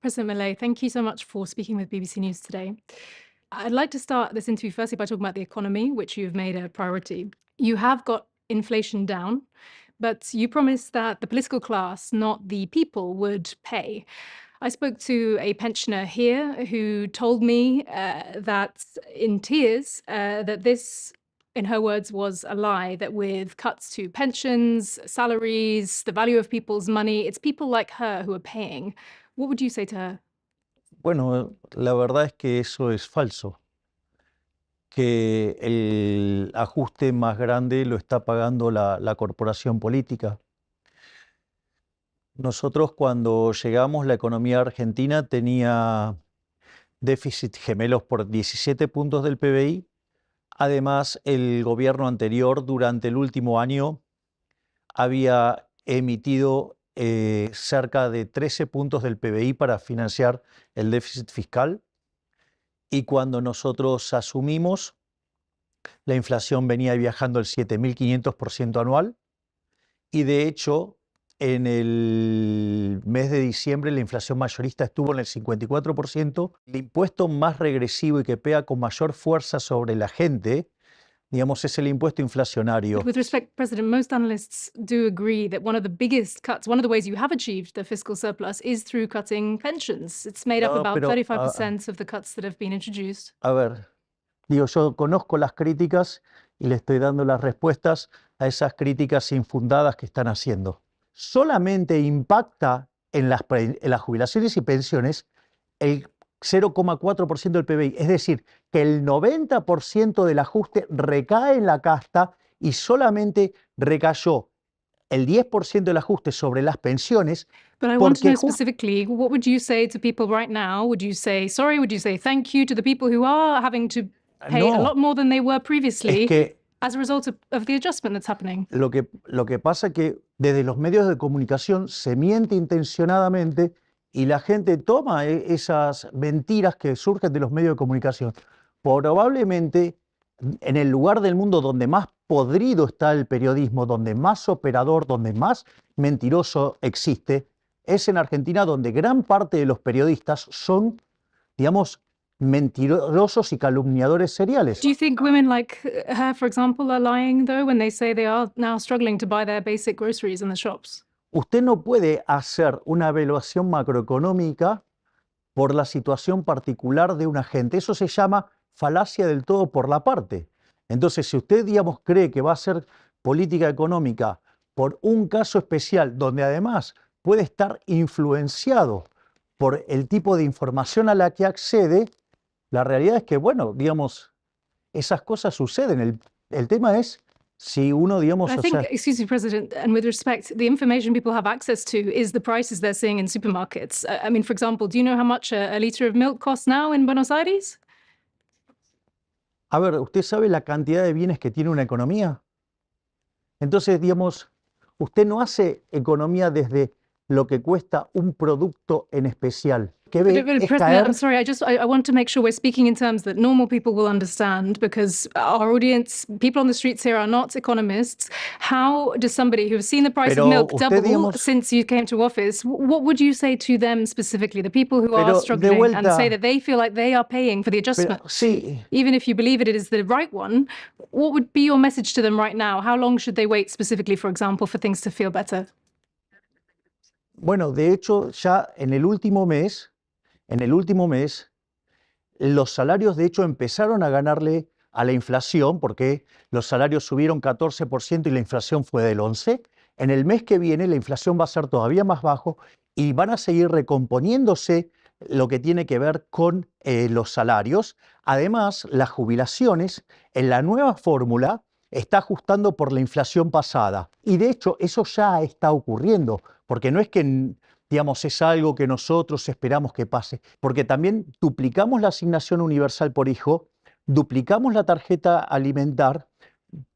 President Millet, thank you so much for speaking with BBC News today. I'd like to start this interview firstly by talking about the economy, which you've made a priority. You have got inflation down, but you promised that the political class, not the people, would pay. I spoke to a pensioner here who told me that in tears that this, in her words, was a lie, that with cuts to pensions, salaries, the value of people's money, it's people like her who are paying. What would you say to her? Bueno, la verdad es que eso es falso, que el ajuste más grande lo está pagando la corporación política. Nosotros cuando llegamos, la economía argentina tenía déficit gemelos por 17 puntos del PBI. Además, el gobierno anterior, durante el último año, había emitido cerca de 13 puntos del PBI para financiar el déficit fiscal. Y cuando nosotros asumimos, la inflación venía viajando al 7.500% anual. Y de hecho, en el mes de diciembre la inflación mayorista estuvo en el 54%. El impuesto más regresivo y que pega con mayor fuerza sobre la gente, digamos, es el impuesto inflacionario. But with respect, President, most analysts do agree that one of the biggest cuts, one of the ways you have achieved the fiscal surplus is through cutting pensions. It's made up No, about pero 35% of the cuts that have been introduced. a ver, digo, yo conozco las críticas y le estoy dando las respuestas a esas críticas infundadas que están haciendo. Solamente impacta en las jubilaciones y pensiones el 0,4% del PBI. Es decir, que el 90% del ajuste recae en la casta y solamente recayó el 10% del ajuste sobre las pensiones. But I want to know specifically, what would you say to people right now? Would you say sorry? Would you say thank you to the people who are having to pay a lot more than they were previously as a result of the adjustment that's happening? Lo que pasa es que desde los medios de comunicación se miente intencionadamente y la gente toma esas mentiras que surgen de los medios de comunicación. Probablemente en el lugar del mundo donde más podrido está el periodismo, donde más operador, donde más mentiroso existe, es en Argentina, donde gran parte de los periodistas son, digamos, mentirosos y calumniadores seriales. Do you think women like her, for example, are lying, though, when they say they are now struggling to buy their basic groceries in the shops? Usted no puede hacer una evaluación macroeconómica por la situación particular de una gente. Eso se llama falacia del todo por la parte. Entonces, si usted, digamos, cree que va a hacer política económica por un caso especial, donde además puede estar influenciado por el tipo de información a la que accede, la realidad es que, bueno, digamos, esas cosas suceden. El tema es si uno, digamos... I think, excuse me, President, and with respect, the information people have access to is the prices they're seeing in supermarkets. I mean, for example, do you know how much a liter of milk costs now in Buenos Aires? A ver, ¿usted sabe la cantidad de bienes que tiene una economía? Entonces, digamos, usted no hace economía desde lo que cuesta un producto en especial. President, I'm sorry, I want to make sure we're speaking in terms that normal people will understand, because our audience, people on the streets here are not economists. How does somebody who has seen the price of milk double since you came to office, what would you say to them specifically, the people who are struggling and say that they feel like they are paying for the adjustment? Even if you believe it is the right one, what would be your message to them right now? How long should they wait specifically, for example, for things to feel better? Bueno, de hecho, ya en el último mes, los salarios de hecho empezaron a ganarle a la inflación, porque los salarios subieron 14% y la inflación fue del 11%. En el mes que viene la inflación va a ser todavía más bajo y van a seguir recomponiéndose lo que tiene que ver con los salarios. Además, las jubilaciones en la nueva fórmula está ajustando por la inflación pasada. Y de hecho eso ya está ocurriendo, porque no es que, digamos, es algo que nosotros esperamos que pase, porque también duplicamos la asignación universal por hijo, duplicamos la tarjeta alimentar,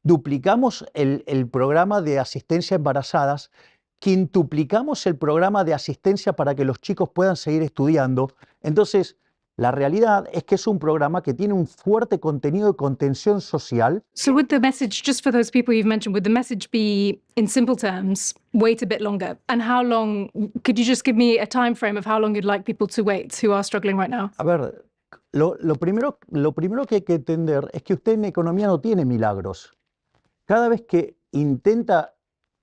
duplicamos el programa de asistencia a embarazadas, quintuplicamos el programa de asistencia para que los chicos puedan seguir estudiando. Entonces, La realidad es que es un programa que tiene un fuerte contenido de contención social. So would the message, just for those people you've mentioned, would the message be, in simple terms, wait a bit longer? And how long, could you just give me a time frame of how long you'd like people to wait who are struggling right now? A ver, lo primero que hay que entender es que usted en economía no tiene milagros. Cada vez que intenta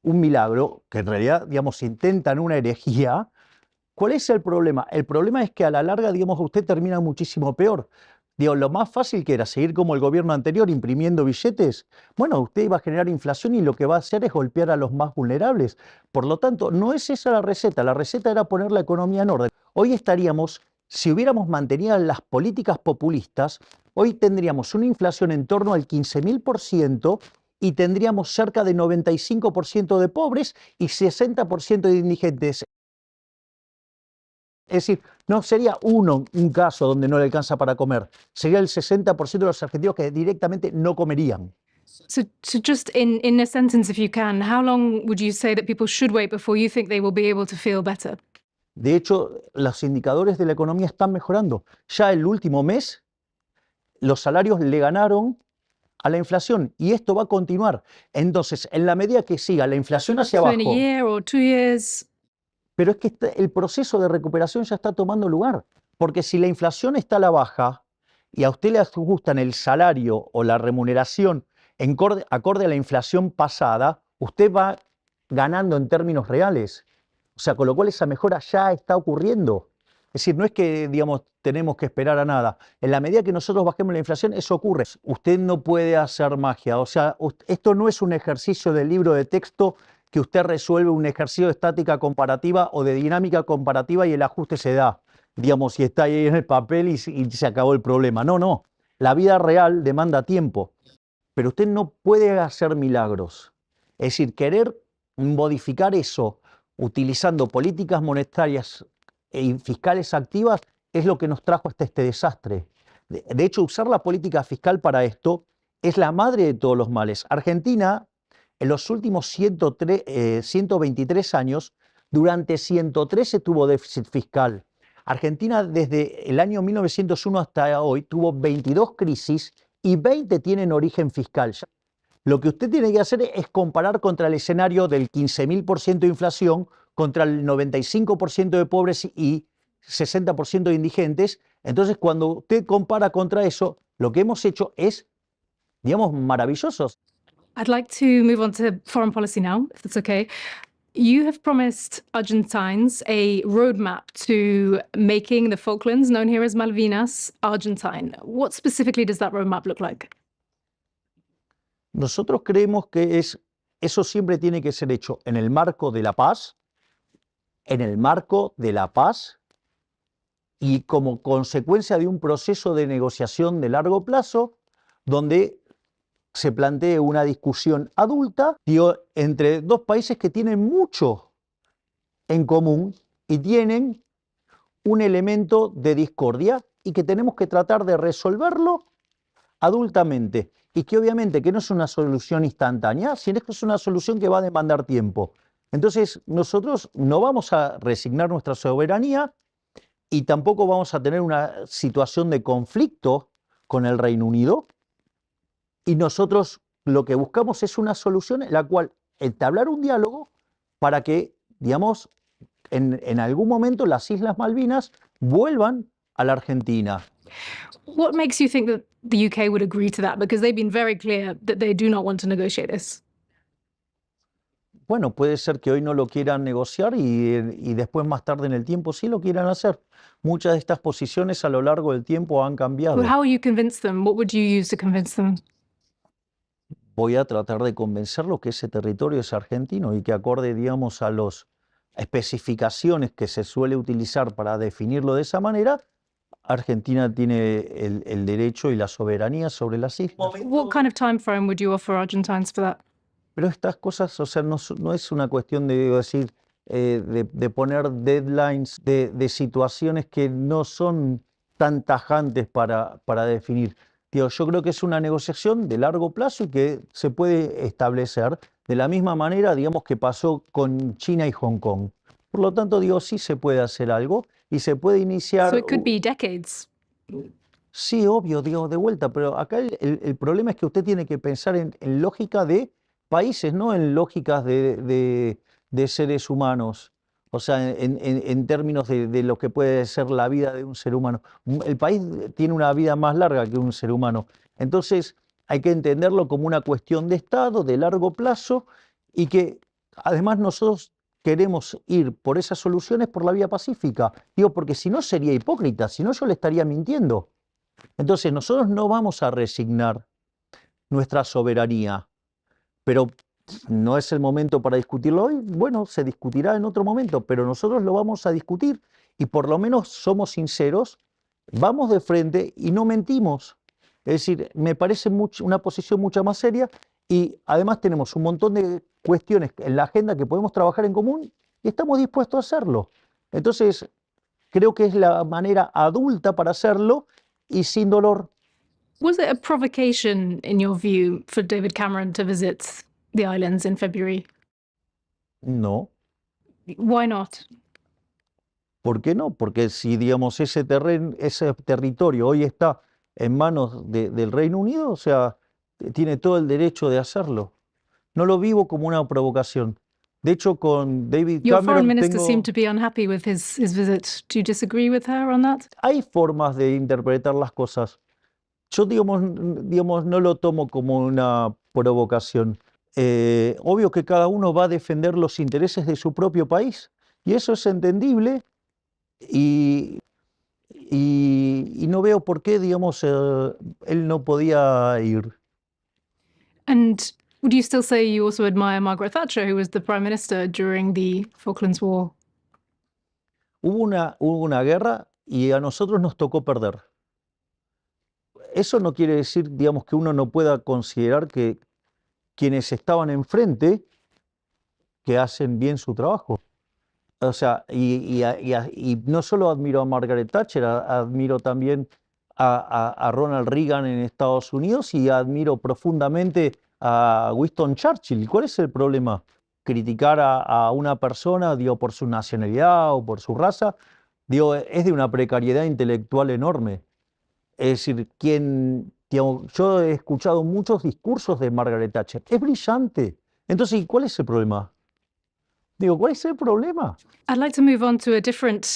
un milagro, que en realidad, digamos, intentan una herejía, ¿cuál es el problema? El problema es que a la larga, digamos, usted termina muchísimo peor. Digo, lo más fácil que era seguir como el gobierno anterior imprimiendo billetes, bueno, usted iba a generar inflación y lo que va a hacer es golpear a los más vulnerables. Por lo tanto, no es esa la receta era poner la economía en orden. Hoy estaríamos, si hubiéramos mantenido las políticas populistas, hoy tendríamos una inflación en torno al 15.000% y tendríamos cerca de 95% de pobres y 60% de indigentes. Es decir, no sería un caso donde no le alcanza para comer, sería el 60% de los argentinos que directamente no comerían. So just in a sentence, if you can, how long would you say that people should wait before you think they will be able to feel better? De hecho, los indicadores de la economía están mejorando. Ya el último mes, los salarios le ganaron a la inflación y esto va a continuar. Entonces, en la medida que siga la inflación hacia So in a abajo, year or 2 years? pero es que el proceso de recuperación ya está tomando lugar, porque si la inflación está a la baja y a usted le ajustan el salario o la remuneración acorde a la inflación pasada, usted va ganando en términos reales. O sea, con lo cual esa mejora ya está ocurriendo. Es decir, no es que, digamos, tenemos que esperar a nada. En la medida que nosotros bajemos la inflación, eso ocurre. Usted no puede hacer magia. O sea, esto no es un ejercicio del libro de texto que usted resuelve un ejercicio de estática comparativa o de dinámica comparativa y el ajuste se da, digamos, si está ahí en el papel y se acabó el problema. No, no. La vida real demanda tiempo, pero usted no puede hacer milagros. Es decir, querer modificar eso utilizando políticas monetarias y fiscales activas es lo que nos trajo hasta este desastre. De hecho, usar la política fiscal para esto es la madre de todos los males. Argentina, en los últimos 123 años, durante 113 tuvo déficit fiscal. Argentina desde el año 1901 hasta hoy tuvo 22 crisis y 20 tienen origen fiscal. Lo que usted tiene que hacer es comparar contra el escenario del 15.000% de inflación, contra el 95% de pobres y 60% de indigentes. Entonces, cuando usted compara contra eso, lo que hemos hecho es, digamos, maravilloso. I'd like to move on to foreign policy now, if that's okay. You have promised Argentines a roadmap to making the Falklands, known here as Malvinas, Argentine. What specifically does that roadmap look like? Nosotros creemos que eso siempre tiene que ser hecho en el marco de la paz, y como consecuencia de un proceso de negociación de largo plazo, donde se plantee una discusión adulta, entre dos países que tienen mucho en común y tienen un elemento de discordia y que tenemos que tratar de resolverlo adultamente. Y que obviamente que no es una solución instantánea, sino que es una solución que va a demandar tiempo. Entonces, nosotros no vamos a resignar nuestra soberanía y tampoco vamos a tener una situación de conflicto con el Reino Unido. Y nosotros lo que buscamos es una solución en la cual entablar un diálogo para que, digamos, en algún momento las Islas Malvinas vuelvan a la Argentina. What makes you think that the UK would agree to that? Because they've been very clear that they do not want to negotiate this. Bueno, puede ser que hoy no lo quieran negociar y después más tarde en el tiempo sí lo quieran hacer. Muchas de estas posiciones a lo largo del tiempo han cambiado. But how will you convince them? What would you use to convince them? Voy a tratar de convencerlo que ese territorio es argentino y que acorde, digamos, a las especificaciones que se suele utilizar para definirlo de esa manera, Argentina tiene el derecho y la soberanía sobre las islas. What kind of time frame would you offer Argentines for that? Pero estas cosas, o sea, no es una cuestión de decir, de poner deadlines, de situaciones que no son tan tajantes para definir. Yo creo que es una negociación de largo plazo y que se puede establecer de la misma manera, digamos, que pasó con China y Hong Kong. Por lo tanto, sí se puede hacer algo y se puede iniciar. So it could be decades. Sí, obvio, digo, de vuelta, pero acá el problema es que usted tiene que pensar en lógica de países, no en lógicas de seres humanos. O sea, en términos de lo que puede ser la vida de un ser humano. El país tiene una vida más larga que un ser humano. Entonces, hay que entenderlo como una cuestión de Estado, de largo plazo, y que además nosotros queremos ir por esas soluciones por la vía pacífica. Digo, porque si no sería hipócrita, si no yo le estaría mintiendo. Entonces, nosotros no vamos a resignar nuestra soberanía, pero no es el momento para discutirlo hoy. Bueno, se discutirá en otro momento, pero nosotros lo vamos a discutir y por lo menos somos sinceros, vamos de frente y no mentimos. Es decir, me parece una posición mucho más seria y además tenemos un montón de cuestiones en la agenda que podemos trabajar en común y estamos dispuestos a hacerlo. Entonces, creo que es la manera adulta para hacerlo y sin dolor. Was it a provocation, in your view, for David Cameron to visit the islands in February? No. Why not? ¿Por qué no? Porque si, digamos, ese territorio hoy está en manos del Reino Unido, o sea, tiene todo el derecho de hacerlo. No lo vivo como una provocación. De hecho, con David Your foreign Cameron minister seemed tengo... to be unhappy with his visit. Do you disagree with her on that? Hay formas de interpretar las cosas. Yo, digamos, no lo tomo como una provocación. Obvio que cada uno va a defender los intereses de su propio país y eso es entendible y, y no veo por qué, digamos, él no podía ir. And would you still say you also admire Margaret Thatcher, who was the prime minister during the Falklands War? Hubo una guerra y a nosotros nos tocó perder. Eso no quiere decir, digamos, que uno no pueda considerar que quienes estaban enfrente que hacen bien su trabajo. O sea, y no solo admiro a Margaret Thatcher, admiro también a Ronald Reagan en Estados Unidos y admiro profundamente a Winston Churchill. ¿Cuál es el problema? Criticar a una persona, digo, por su nacionalidad o por su raza, digo, es de una precariedad intelectual enorme. Es decir, digamos, yo he escuchado muchos discursos de Margaret Thatcher. Es brillante. Entonces, ¿cuál es el problema? Digo, ¿cuál es el problema? I'd like to move on to a different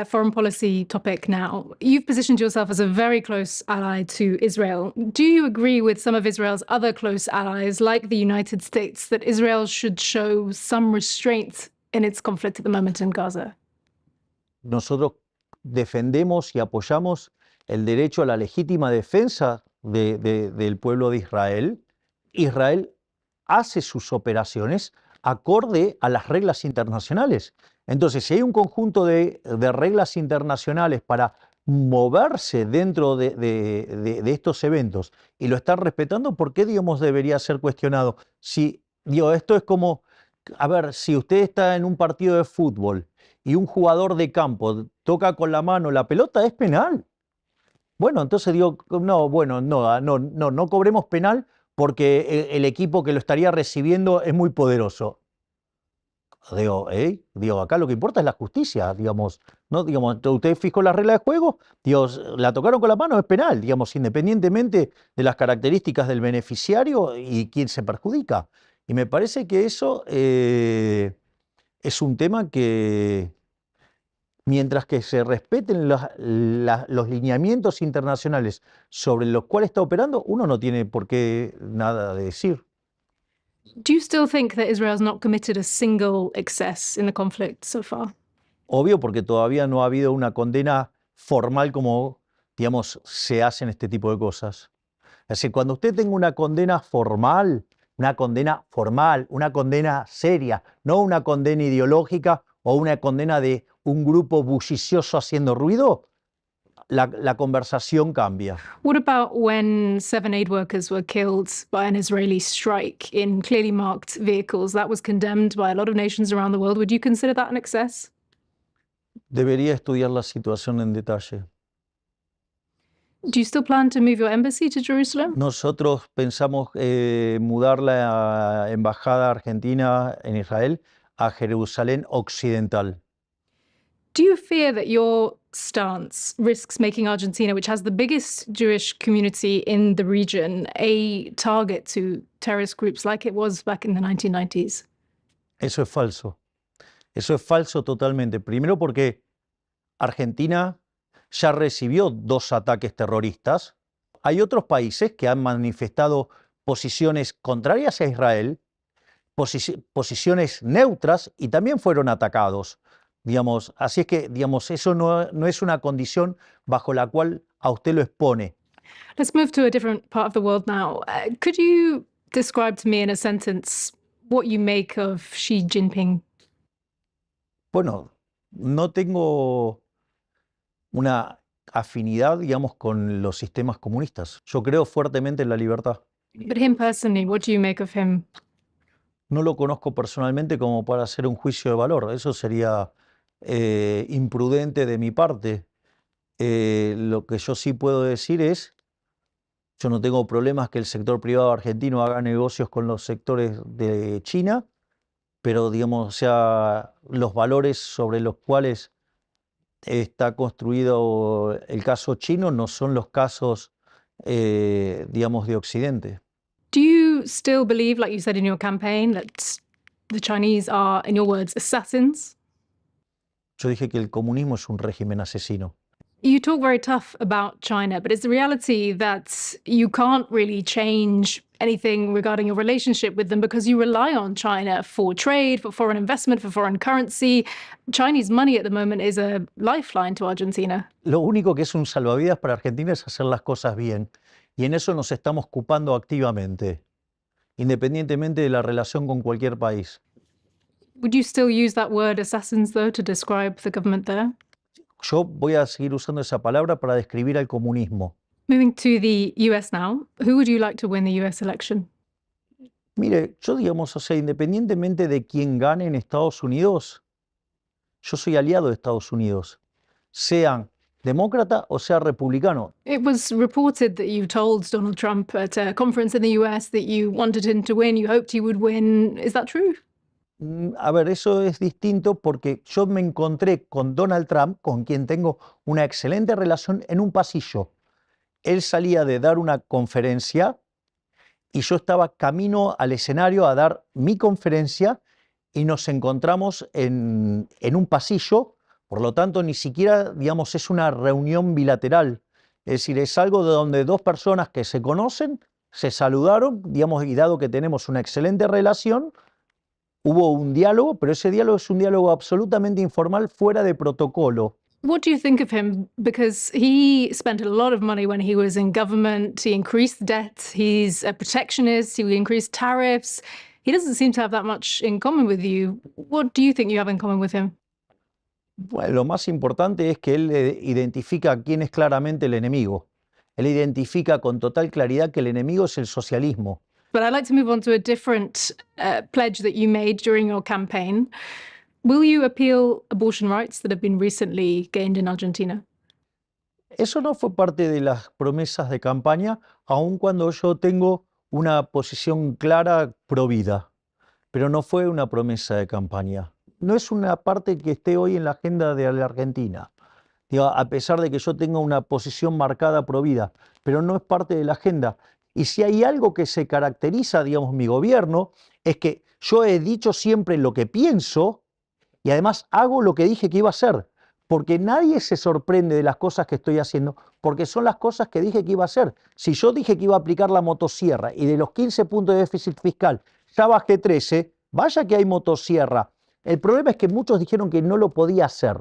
foreign policy topic now. You've positioned yourself as a very close ally to Israel. Do you agree with some of Israel's other close allies, like the United States, that Israel should show some restraint in its conflict at the moment in Gaza? Nosotros defendemos y apoyamos el derecho a la legítima defensa del pueblo de Israel. Israel hace sus operaciones acorde a las reglas internacionales. Entonces, si hay un conjunto de reglas internacionales para moverse dentro de estos eventos y lo están respetando, ¿por qué, digamos, debería ser cuestionado? Si, digo, esto es como, a ver, si usted está en un partido de fútbol y un jugador de campo toca con la mano la pelota, es penal. Bueno, entonces digo, no, bueno, no cobremos penal porque el equipo que lo estaría recibiendo es muy poderoso. Digo, acá lo que importa es la justicia, digamos, ¿no? Digamos, usted fijó las reglas de juego, Dios, la tocaron con la mano, es penal, digamos, independientemente de las características del beneficiario y quién se perjudica. Y me parece que eso es un tema que, mientras que se respeten los lineamientos internacionales sobre los cuales está operando, uno no tiene por qué nada de decir. Do you still think that Israel's not committed a single excess in the conflict so far? Obvio, porque todavía no ha habido una condena formal como, digamos, se hacen este tipo de cosas. Es decir, cuando usted tenga una condena formal, una condena seria, no una condena ideológica o una condena de un grupo bullicioso haciendo ruido, la conversación cambia. What about when 7 aid workers were killed by an Israeli strike in clearly marked vehicles? That was condemned by a lot of nations around the world. Would you consider that an excess? Debería estudiar la situación en detalle. Do you still plan to move your embassy to Jerusalem? Nosotros pensamos mudar la embajada argentina en Israel a Jerusalén Occidental. Do you fear that your stance risks making Argentina, which has the biggest Jewish community in the region, a target to terrorist groups like it was back in the 1990s? Eso es falso. Eso es falso totalmente. Primero porque Argentina ya recibió 2 ataques terroristas. Hay otros países que han manifestado posiciones contrarias a Israel, posiciones neutras y también fueron atacados. Digamos, así es que, digamos, eso no es una condición bajo la cual a usted lo expone. Let's move to a different part of the world now. Could you describe to me in a sentence what you make of Xi Jinping? Bueno, no tengo una afinidad, digamos, con los sistemas comunistas. Yo creo fuertemente en la libertad. But him personally, what do you make of him? No lo conozco personalmente como para hacer un juicio de valor. Eso sería imprudente de mi parte. Lo que yo sí puedo decir es, yo no tengo problemas que el sector privado argentino haga negocios con los sectores de China, pero digamos, o sea, los valores sobre los cuales está construido el caso chino no son los casos, digamos, de Occidente. Do you still believe, like you said in your campaign, that the Chinese are, in your words, assassins? Yo dije que el comunismo es un régimen asesino. You talk very tough about China, but it's the reality that you can't really change anything regarding your relationship with them because you rely on China for trade, for foreign investment, for foreign currency. Chinese money at the moment is a lifeline to Argentina. Lo único que es un salvavidas para Argentina es hacer las cosas bien. Y en eso nos estamos ocupando activamente, independientemente de la relación con cualquier país. Would you still use that word assassins, though, to describe the government there? Yo voy a seguir usando esa palabra para describir al comunismo. Moving to the US now, who would you like to win the US election? Mire, yo digamos, o sea, independientemente de quién gane en Estados Unidos, yo soy aliado de Estados Unidos, sean demócrata o sea republicano. It was reported that you told Donald Trump at a conference in the US that you wanted him to win, you hoped he would win. Is that true? A ver, eso es distinto porque yo me encontré con Donald Trump, con quien tengo una excelente relación, en un pasillo. Él salía de dar una conferencia y yo estaba camino al escenario a dar mi conferencia y nos encontramos en un pasillo, por lo tanto ni siquiera, digamos, es una reunión bilateral. Es decir, es algo de donde 2 personas que se conocen se saludaron, digamos, y dado que tenemos una excelente relación, hubo un diálogo, pero ese diálogo es un diálogo absolutamente informal, fuera de protocolo. What do you think of him? Because he spent a lot of money when he was in government. He increased debt. He's a protectionist. He increased tariffs. He doesn't seem to have that much in common with you. What do you think you have in common with him? Bueno, lo más importante es que él identifica a quién es claramente el enemigo. Él identifica con total claridad que el enemigo es el socialismo. But I'd like to move on to a different pledge that you made during your campaign. Will you appeal abortion rights that have been recently gained in Argentina? Eso no fue parte de las promesas de campaña, aun cuando yo tengo una posición clara pro vida, pero no fue una promesa de campaña. No es una parte que esté hoy en la agenda de la Argentina, digo, a pesar de que yo tenga una posición marcada pro vida, pero no es parte de la agenda. Y si hay algo que se caracteriza, digamos, mi gobierno, es que yo he dicho siempre lo que pienso y además hago lo que dije que iba a hacer, porque nadie se sorprende de las cosas que estoy haciendo, porque son las cosas que dije que iba a hacer. Si yo dije que iba a aplicar la motosierra y de los 15 puntos de déficit fiscal ya bajé 13, vaya que hay motosierra. El problema es que muchos dijeron que no lo podía hacer,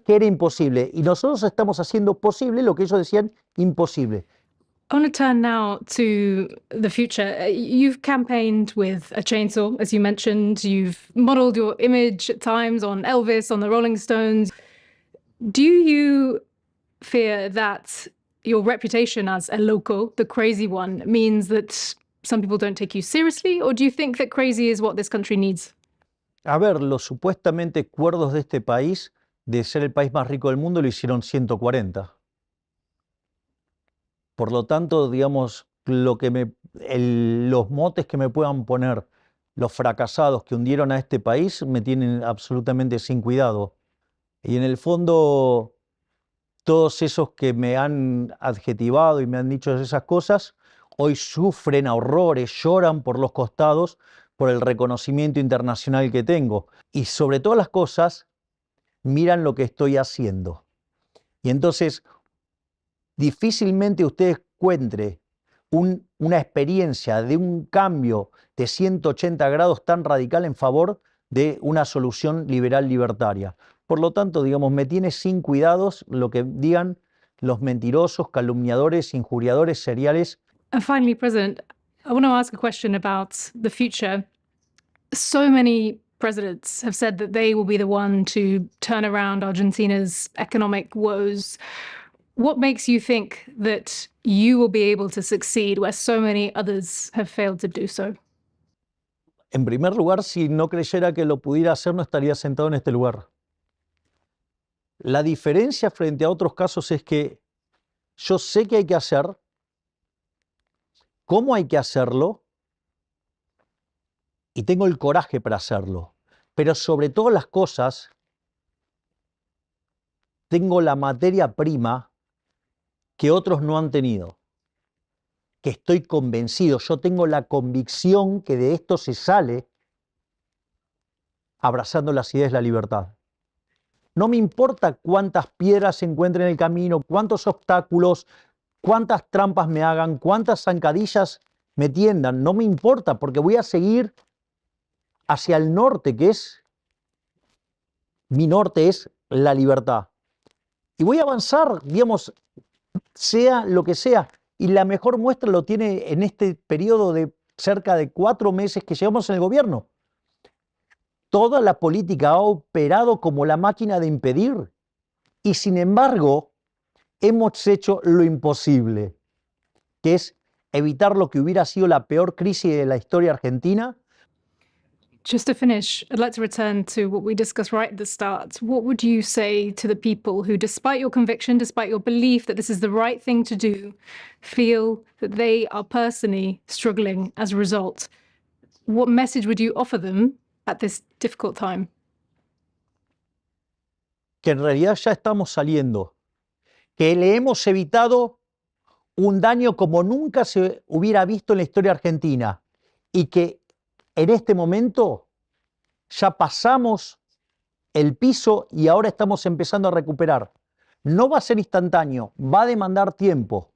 que era imposible, y nosotros estamos haciendo posible lo que ellos decían imposible. I want to turn now to the future. You've campaigned with a chainsaw, as you mentioned. You've modeled your image at times on Elvis, on the Rolling Stones. Do you fear that your reputation as a local, the crazy one, means that some people don't take you seriously? Or do you think that crazy is what this country needs? A ver, los supuestamente cuerdos de este país, de ser el país más rico del mundo, lo hicieron 140. Por lo tanto, digamos, los motes que me puedan poner los fracasados que hundieron a este país me tienen absolutamente sin cuidado. Y en el fondo, todos esos que me han adjetivado y me han dicho esas cosas, hoy sufren a horrores, lloran por los costados por el reconocimiento internacional que tengo. Y sobre todas las cosas, miran lo que estoy haciendo. Y entonces, difícilmente usted encuentre una experiencia de un cambio de 180 grados tan radical en favor de una solución liberal libertaria. Por lo tanto, digamos, me tiene sin cuidados lo que digan los mentirosos, calumniadores, injuriadores seriales. And finally, President, I want to ask a question about the future. So many presidents have said that they will be the one to turn around Argentina's economic woes. What makes you think that you will be able to succeed where so many others have failed to do so? En primer lugar, si no creyera que lo pudiera hacer, no estaría sentado en este lugar. La diferencia frente a otros casos es que yo sé qué hay que hacer, cómo hay que hacerlo, y tengo el coraje para hacerlo. Pero sobre todas las cosas, tengo la materia prima que otros no han tenido, que estoy convencido, yo tengo la convicción que de esto se sale abrazando las ideas de la libertad. No me importa cuántas piedras se encuentren en el camino, cuántos obstáculos, cuántas trampas me hagan, cuántas zancadillas me tiendan, no me importa porque voy a seguir hacia el norte, que es, mi norte es la libertad. Y voy a avanzar, digamos, sea lo que sea. Y la mejor muestra lo tiene en este periodo de cerca de 4 meses que llevamos en el gobierno. Toda la política ha operado como la máquina de impedir. Y sin embargo, hemos hecho lo imposible, que es evitar lo que hubiera sido la peor crisis de la historia argentina. Just to finish, I'd like to return to what we discussed right at the start. What would you say to the people who, despite your conviction, despite your belief that this is the right thing to do, feel that they are personally struggling as a result? What message would you offer them at this difficult time? Que en realidad ya estamos saliendo, que le hemos evitado un daño como nunca se hubiera visto en la historia argentina y que en este momento ya pasamos el piso y ahora estamos empezando a recuperar. No va a ser instantáneo, va a demandar tiempo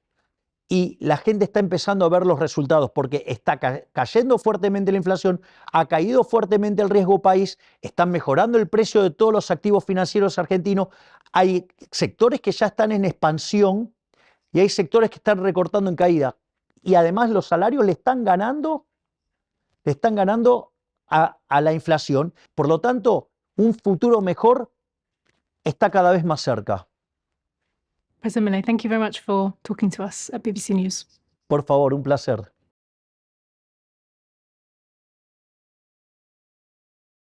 y la gente está empezando a ver los resultados porque está cayendo fuertemente la inflación, ha caído fuertemente el riesgo país, están mejorando el precio de todos los activos financieros argentinos, hay sectores que ya están en expansión y hay sectores que están recortando en caída. Y además los salarios le están ganando a la inflación. Por lo tanto, un futuro mejor está cada vez más cerca. President Milei, thank you very much for talking to us at BBC News. Por favor, un placer.